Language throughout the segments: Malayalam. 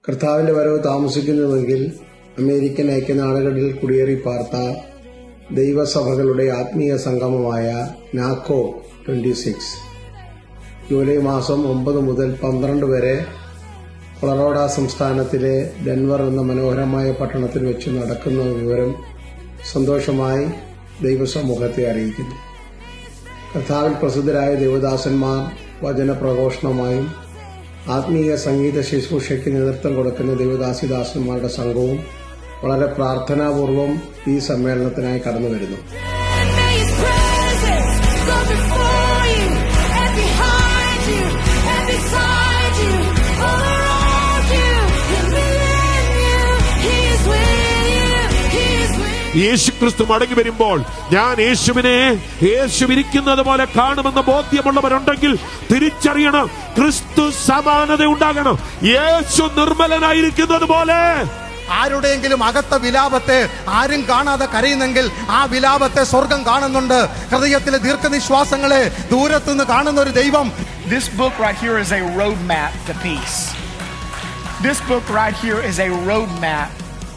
കർത്താവിന്റെ വരവ് താമസിക്കുന്നുവെങ്കിൽ അമേരിക്കൻ ഐക്യനാടുകളിൽ കുടിയേറി പാർത്ത ദൈവസഭകളുടെ ആത്മീയ സംഗമമായ നാക്കോ 26 ജൂലൈ മാസം 9 മുതൽ 12 വരെ കൊളറാഡോ സംസ്ഥാനത്തിലെ ഡെൻവർ എന്ന മനോഹരമായ പട്ടണത്തിൽ വെച്ച് നടക്കുന്ന വിവരം സന്തോഷമായി ദൈവസമൂഹത്തെ അറിയിക്കുന്നു. കർത്താവിൽ പ്രസിദ്ധരായ ദേവദാസന്മാർ വചനപ്രഘോഷണമായും ആത്മീയ സംഗീത ശുശ്രൂഷയ്ക്ക് നേതൃത്വം കൊടുക്കുന്ന ദേവദാസിദാസന്മാരുടെ സംഘവും വളരെ പ്രാർത്ഥനാപൂർവം ഈ സമ്മേളനത്തിനായി കടന്നു വരുന്നു. യേശുക്രിസ്തു മടങ്ങി വരുമ്പോൾ ഞാൻ യേശുവിരിക്കുന്നത് പോലെ കാണുമെന്ന ബോധ്യമുള്ളവരുണ്ടെങ്കിൽ തിരിച്ചറിയണം, ക്രിസ്തു സമാനത ഉണ്ടാകണം. യേശു നിർമ്മലനായിരിക്കുന്നത് പോലെ ആരുടെയെങ്കിലും അകത്ത വിലാപത്തെ ആരും കാണാതെ കരയുന്നെങ്കിൽ ആ വിലാപത്തെ സ്വർഗം കാണുന്നുണ്ട്. ഹൃദയത്തിലെ ദീർഘനിശ്വാസങ്ങളെ ദൂരത്തുനിന്ന് കാണുന്ന ഒരു ദൈവം. This book right here is a roadmap to peace. This book right here is a roadmap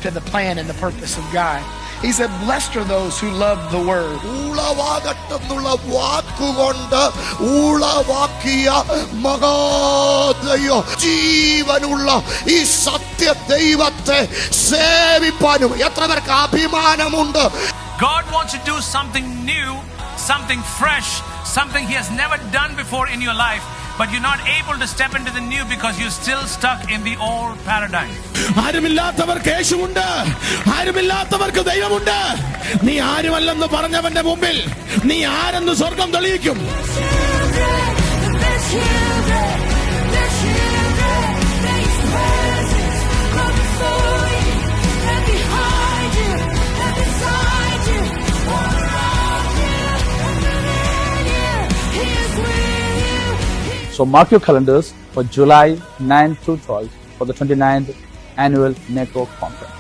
to the plan and the purpose of God. He said, blessed are those who love the word. ഊളവാകട്ടെന്നുള്ള വാക്കുകൊണ്ട് ഊളവാക്കിയ മഹാദൈവ ജീവനുള്ള ഈ സത്യ ദൈവത്തെ സേവിപ്പാനും എത്ര പേർക്ക് അഭിമാനമുണ്ട്. God wants to do something new, something fresh, something he has never done before in your life, but you're not able to step into the new because you're still stuck in the old paradigm. ആരുമില്ലാത്തവർക്ക് യേശുവുണ്ട്, ആരുമില്ലാത്തവർക്ക് ദൈവമുണ്ട്. നീ ആരുമല്ലെന്ന് പറഞ്ഞവന്റെ മുമ്പിൽ നീ ആരെന്ന് സ്വർഗം തെളിയിക്കും. So mark your calendars for July 9 through 12 for the 29th annual Network Conference.